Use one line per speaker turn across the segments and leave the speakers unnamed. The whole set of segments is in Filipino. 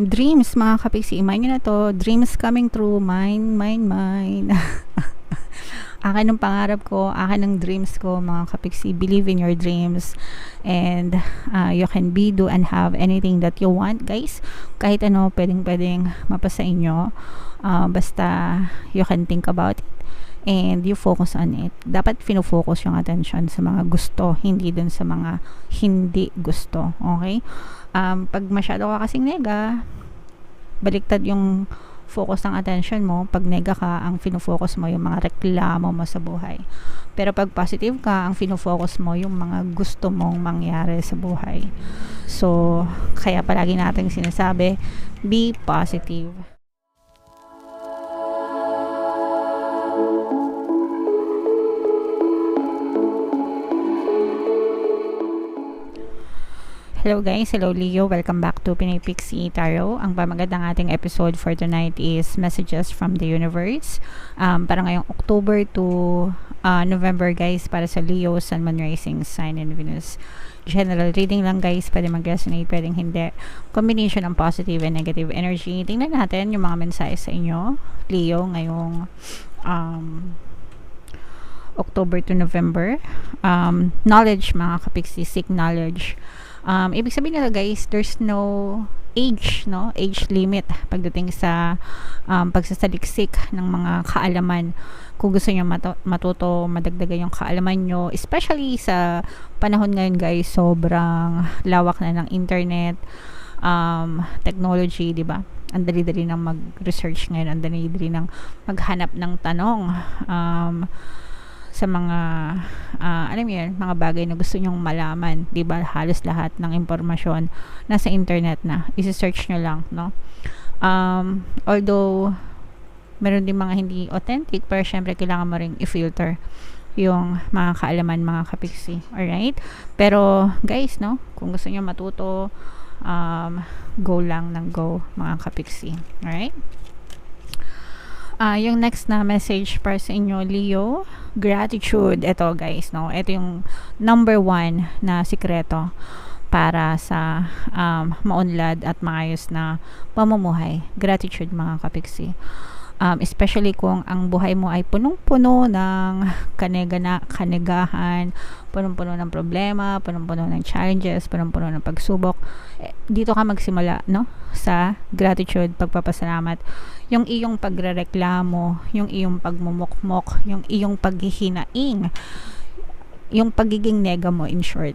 Dreams, mga kapiksi, imayin nyo na to, dreams coming true, mine. Akin ang pangarap ko, akin ang dreams ko, mga kapiksi. Believe in your dreams, and you can be, do, and have anything that you want, guys. Kahit ano, pwedeng mapasa inyo, basta you can think about it and you focus on it. Dapat fino-focus yung attention sa mga gusto, hindi dun sa mga hindi gusto, okay? Pag masyado ka kasing nega, baliktad yung focus ng attention mo. Pag nega ka, ang fino-focus mo yung mga reklamo mo sa buhay. Pero pag positive ka, ang fino-focus mo yung mga gusto mong mangyari sa buhay. So, kaya palagi natin sinasabi, be positive. Hello guys, hello Leo, welcome back to Pinay Pixie Tarot. Ang pamagat ng ating episode for tonight is Messages from the Universe. Para ngayong October to November guys, para sa Leo, Sun, Moon, Rising, Sign, and Venus. General reading lang guys, pwede mag-resonate, pwedeng hindi. Combination ng positive and negative energy. Tingnan natin yung mga mensahe sa inyo, Leo, ngayong October to November. Knowledge, mga kapiksi, seek knowledge. Ibig sabihin nila guys, there's no age, no? Age limit pagdating sa pagsasaliksik ng mga kaalaman. Kung gusto niyo matuto, madagdagan yung kaalaman nyo, especially sa panahon ngayon guys, sobrang lawak na ng internet, technology, di ba? Ang dali-dali nang mag-research ngayon, ang dali-dali nang maghanap ng tanong sa mga alam mo yun, mga bagay na gusto nyong malaman, di ba? Halos lahat ng impormasyon nasa internet na, isi-search nyo lang, no? Although meron din mga hindi authentic, pero syempre kailangan mo ring i-filter yung mga kaalaman, mga kapiksi, alright? Pero guys, no, kung gusto nyo matuto, go lang ng go, mga kapiksi, alright? Yung next na message para sa inyo, Leo, gratitude. Ito guys, no? Ito yung number 1 na sikreto para sa maunlad at maayos na pamumuhay. Gratitude, mga kapiksi. Especially kung ang buhay mo ay punong-puno ng kanegahan, punong-puno ng problema, punong-puno ng challenges, punong-puno ng pagsubok. Dito ka magsimula, no? Sa gratitude, pagpapasalamat. Yung iyong pagrereklamo, yung iyong pagmumukmok, yung iyong paghihinaing, yung pagiging nega mo, in short.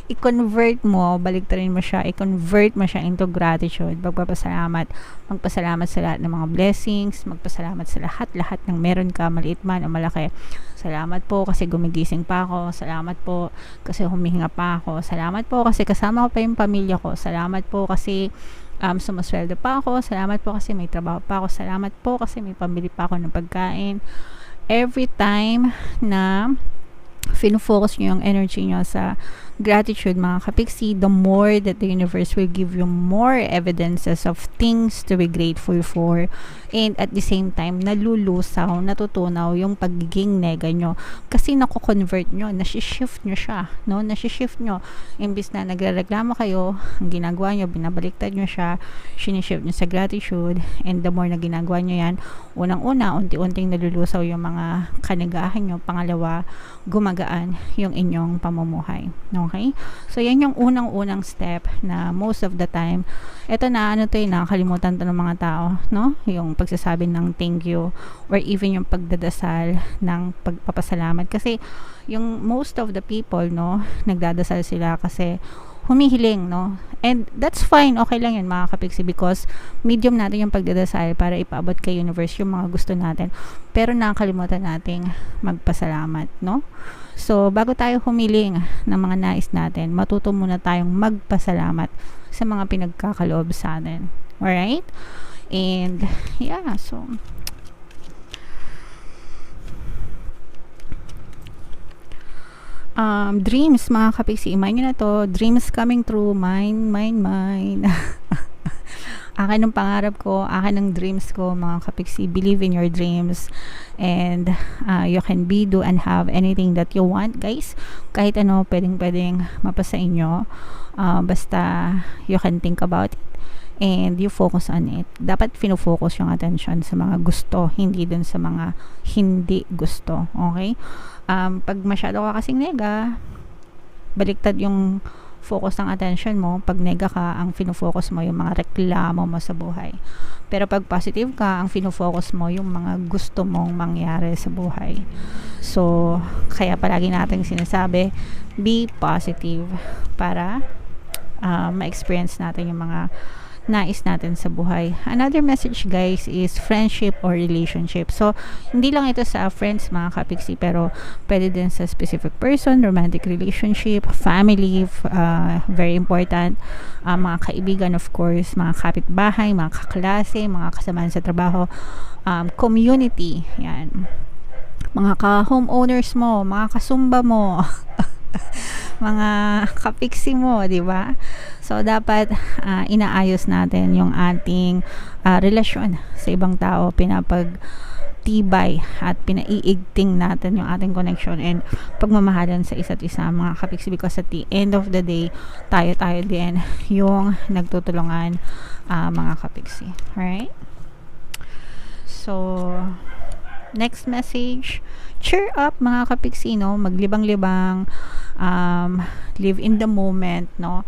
I-convert mo, baliktarin mo siya, i-convert mo siya into gratitude, magpapasalamat, magpasalamat sa lahat ng mga blessings, magpasalamat sa lahat ng meron ka, maliit man o malaki. Salamat po kasi gumigising pa ako, salamat po kasi humihinga pa ako, salamat po kasi kasama ko pa yung pamilya ko, salamat po kasi sumasweldo pa ako, salamat po kasi may trabaho pa ako, salamat po kasi may pambili pa ako ng pagkain. Every time na fino-focus nyo yung energy nyo sa gratitude, mga kapiksi, the more that the universe will give you more evidences of things to be grateful for, and at the same time nalulusaw, natutunaw yung pagiging nega nyo kasi nako-convert nyo, nasi-shift nyo siya, no? Nasi-shift nyo, imbis na nagrereklamo kayo, ang ginagawa nyo, binabaliktad nyo siya, sinishift nyo sa gratitude, and the more na ginagawa nyo yan, unang-una, unti-unting nalulusaw yung mga kanigahan nyo, pangalawa, gumagaan yung inyong pamumuhay. Okay? So, yan yung unang-unang step na most of the time, eto na, nakakalimutan to ng mga tao, no? Yung pagsasabi ng thank you, or even yung pagdadasal ng pagpapasalamat. Kasi, yung most of the people, no, nagdadasal sila kasi humihiling, no? And that's fine, okay lang yun, mga kapiksi, because medium natin yung pagdadasal para ipaabot kay universe yung mga gusto natin. Pero nakakalimutan nating magpasalamat, no? So, bago tayo humiling ng mga nais natin, matuto muna tayong magpasalamat sa mga pinagkakaloob sa atin. Alright? And, yeah, so, dreams, mga kapiksi, imayin nyo na to, dreams coming true, mine. Akin ang pangarap ko, akin ang dreams ko, mga kapiksi. Believe in your dreams and you can be, do, and have anything that you want, guys. Kahit ano, pwedeng mapasa inyo. Basta you can think about it and you focus on it. Dapat fino-focus yung attention sa mga gusto, hindi dun sa mga hindi gusto. Okay? Pag masyado ka kasing nega, baliktad yung focus ng attention mo. Pag nega ka, ang fino-focus mo yung mga reklamo mo sa buhay. Pero pag positive ka, ang fino-focus mo yung mga gusto mong mangyari sa buhay. So, kaya palagi natin sinasabi, be positive para ma-experience natin yung mga nais natin sa buhay. Another message, guys, is friendship or relationship. So, hindi lang ito sa friends, mga kapiksi, pero pwede din sa specific person, romantic relationship, family, very important, mga kaibigan, of course, mga kapitbahay, mga kaklase, mga kasamahan sa trabaho, community, yan. Mga ka-homeowners mo, mga kasumba mo, mga kapiksi mo, di ba? So, dapat inaayos natin yung ating relasyon sa ibang tao, pinapagtibay at pinaiigting natin yung ating connection and pagmamahalan sa isa't isa, mga kapiksi, because at the end of the day, tayo din yung nagtutulungan, mga kapiksi. Alright? So, next message, cheer up, mga kapiksi, no? Maglibang-libang, live in the moment, no?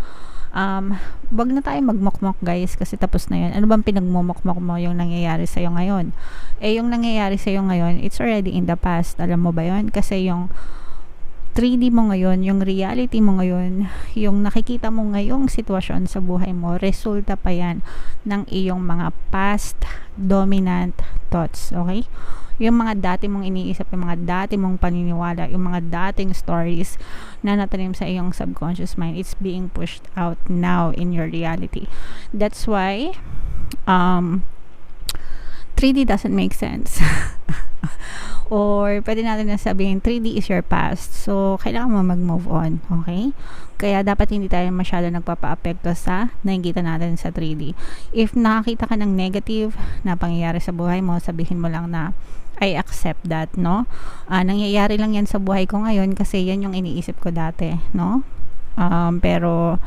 Wag na tayo magmokmok, guys, kasi tapos na yun. Ano bang pinagmumokmok mo yung nangyayari sa'yo ngayon? Yung nangyayari sa'yo ngayon, it's already in the past. Alam mo ba yun? Kasi yung 3D mo ngayon, yung reality mo ngayon, yung nakikita mo ngayong sitwasyon sa buhay mo, resulta pa yan ng iyong mga past dominant thoughts, okay? Yung mga dati mong iniisip, yung mga dati mong paniniwala, yung mga dating stories na natanim sa iyong subconscious mind, it's being pushed out now in your reality. That's why 3D doesn't make sense. Or pwede natin na sabihin 3D is your past. So, kailangan mo mag-move on. Okay? Kaya dapat hindi tayo masyado nagpapa-apekto sa nakikita natin sa 3D. If nakakita ka ng negative na pangyayari sa buhay mo, sabihin mo lang na I accept that, no? Nangyayari lang yan sa buhay ko ngayon kasi yan yung iniisip ko dati, no? Pero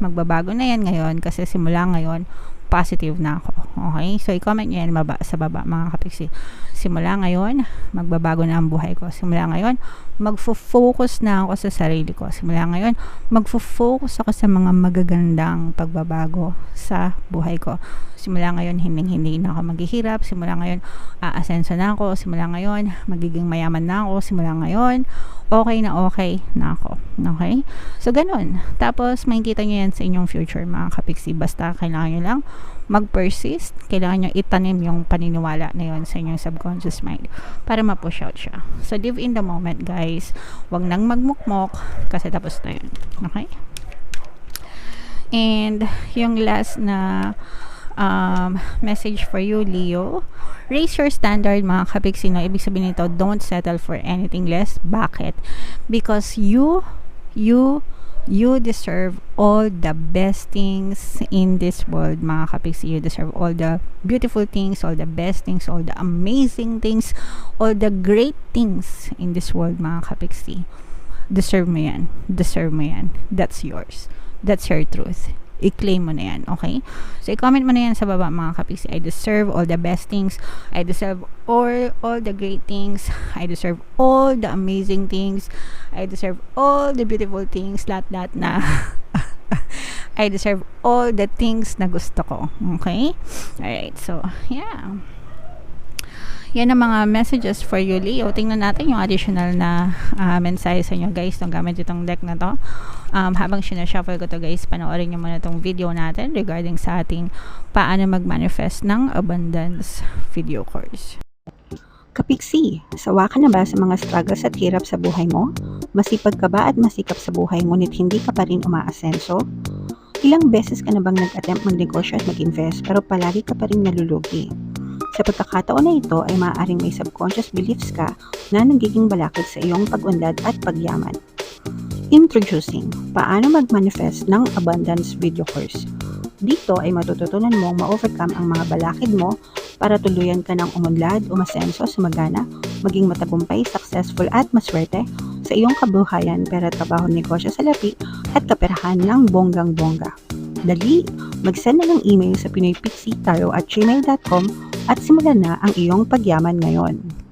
magbabago na yan ngayon kasi simula ngayon positive na ako. Okay? So, i-comment nyo yan sa baba, mga kapiksi. Simula ngayon, magbabago na ang buhay ko. Simula ngayon, magfo-focus na ako sa sarili ko. Simula ngayon, magfo-focus ako sa mga magagandang pagbabago sa buhay ko. Simula ngayon, hindi na ako maghihirap. Simula ngayon, aasenso na ako. Simula ngayon, magiging mayaman na ako. Simula ngayon, okay na ako. Okay? So, ganun. Tapos, makikita nyo yan sa inyong future, mga kapiksi. Basta, kailangan nyo lang mag-persist. Kailangan nyo itanim yung paniniwala na yun sa inyong subconscious mind para ma-push out siya. So, live in the moment, guys. Huwag nang magmukmok kasi tapos na yun. Okay? And, yung last na message for you, Leo. Raise your standard, mga kapiksi, no? Ibig sabihin nito, don't settle for anything less. Bakit? Because you deserve all the best things in this world, mga kapiksi. You deserve all the beautiful things, all the best things, all the amazing things, all the great things in this world, mga kapiksi. Deserve mo yan. That's yours. That's your truth. I-claim mo na yan, okay? So, i-comment mo na yan sa baba, mga kapiksi. I deserve all the best things. I deserve all the great things. I deserve all the amazing things. I deserve all the beautiful things. Lahat na. I deserve all the things na gusto ko. Okay? Alright, so, yeah. Yan ang mga messages for you, Leo. Tingnan natin yung additional na mensahe sa inyo, guys, nung gamit itong deck na to. Habang sinashuffle ko to, guys, panoorin nyo muna itong video natin regarding sa ating paano mag-manifest ng abundance video course.
Kapiksi, sawa ka na ba sa mga struggles at hirap sa buhay mo? Masipag ka ba at masikap sa buhay ngunit hindi ka pa rin umaasenso? Ilang beses ka na bang nag-attempt magnegosyo at mag-invest pero palagi ka pa rin nalulugi? Sa pagkakataon na ito ay maaaring may subconscious beliefs ka na nagiging balakid sa iyong pag-unlad at pagyaman. Introducing, paano mag-manifest ng abundance video course. Dito ay matututunan mong ma-overcome ang mga balakid mo para tuluyan ka ng umunlad, umasenso, sumagana, maging matagumpay, successful at maswerte sa iyong kabuhayan, pera, trabaho, negosyo, salapi at kaperahan ng bonggang-bongga. Dali, mag-send na ng email sa pinoypixie@gmail.com at simulan na ang iyong pagyaman ngayon.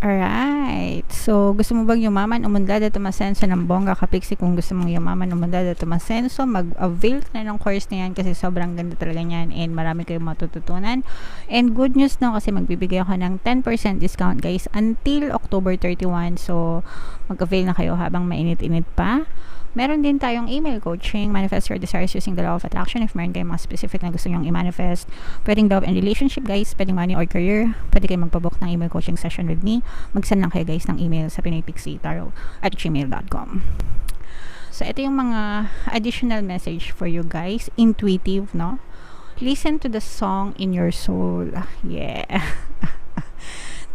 Alright. So, gusto mo bang yumaman, umunlad at umasenso ng bongga kapiksi? Kung gusto mong yumaman, umunlad at umasenso, mag-avail ka na ng course na yan kasi sobrang ganda talaga niyan and marami kayong matututunan. And good news no, kasi magbibigay ako ng 10% discount guys until October 31. So, mag-avail na kayo habang mainit-init pa. Meron din tayong email coaching, manifest your desires using the law of attraction. If meron kayong mga specific na gusto nyong i-manifest, pwedeng love and relationship guys, pwedeng money or career, pwede kayong magpabook ng email coaching session with me. Mag-send lang kayo guys ng email sa pinoypixie@gmail.com. So, ito yung mga additional message for you guys. Intuitive, no? Listen to the song in your soul. Yeah.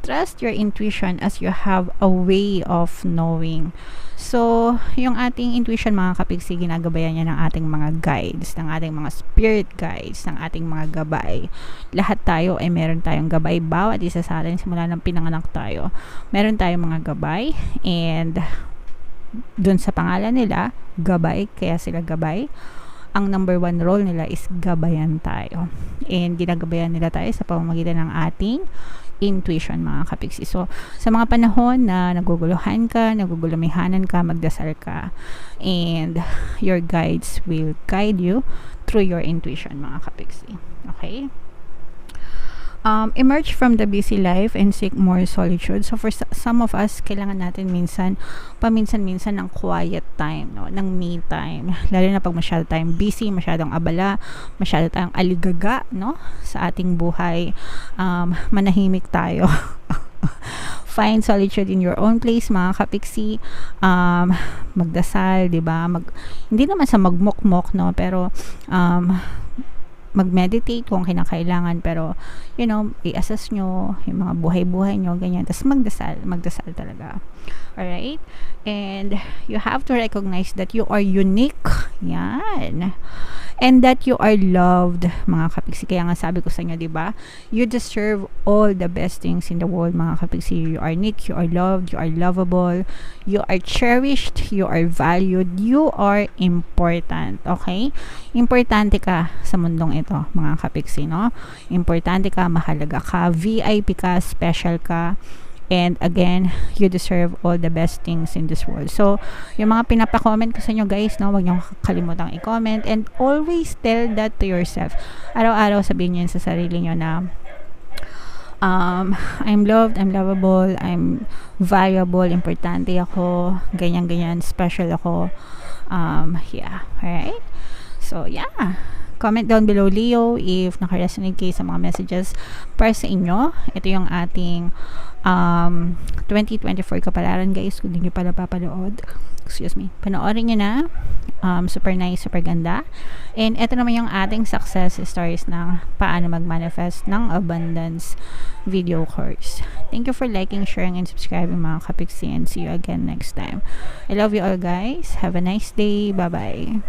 Trust your intuition as you have a way of knowing. So, yung ating intuition mga kapigsi, ginagabayan niya ng ating mga guides, ng ating mga spirit guides, ng ating mga gabay. Lahat tayo ay meron tayong gabay. Bawat isa sa atin, simula ng pinanganak tayo, meron tayong mga gabay. And dun sa pangalan nila, gabay, kaya sila gabay. Ang number one role nila is gabayan tayo. And ginagabayan nila tayo sa pamamagitan ng ating intuition mga kapigsi. So, sa mga panahon na naguguluhan ka, nagugulumihanan ka, magdasal ka, and your guides will guide you through your intuition mga kapigsi. Okay? Emerge from the busy life and seek more solitude. So for some of us, kailangan natin paminsan-minsan ng quiet time, no? Ng me time. Lalo na pag masyado tayong busy, masyadong abala, masyado tayong aligaga, no? Sa ating buhay, manahimik tayo. Find solitude in your own place, mga kapiksi. Magdasal, 'di ba? Hindi naman sa magmok-mok, no, pero mag-meditate kung kinakailangan, pero i-assess nyo yung mga buhay-buhay nyo, ganyan, tapos magdasal talaga. Alright? And you have to recognize that you are unique, yan, and that you are loved, mga kapigsi. Kaya nga sabi ko sa inyo, diba, you deserve all the best things in the world, mga kapigsi. You are unique, you are loved, you are lovable, you are cherished, you are valued, you are important. Okay? Importante ka sa mundong ito, mga kapigsi, no? Importante ka, mahalaga ka, VIP ka, special ka. And again, you deserve all the best things in this world. So, yung mga pinapa-comment ko sa inyo guys, no, huwag niyo kalimutang i-comment and always tell that to yourself. Araw-araw sabihin niyo sa sarili niyo na I'm loved, I'm lovable, I'm valuable, importante ako, ganyan-ganyan, special ako. Yeah, alright? So, yeah. Comment down below, Leo, if naka-resonate kayo sa mga messages para sa inyo. Ito yung ating 2024 kapalaran, guys. Kung hindi nyo pala papanood, panoorin nyo na. Super nice, super ganda. And ito naman yung ating success stories ng paano mag-manifest ng abundance video course. Thank you for liking, sharing, and subscribing, mga kapiksi, and see you again next time. I love you all, guys. Have a nice day. Bye-bye.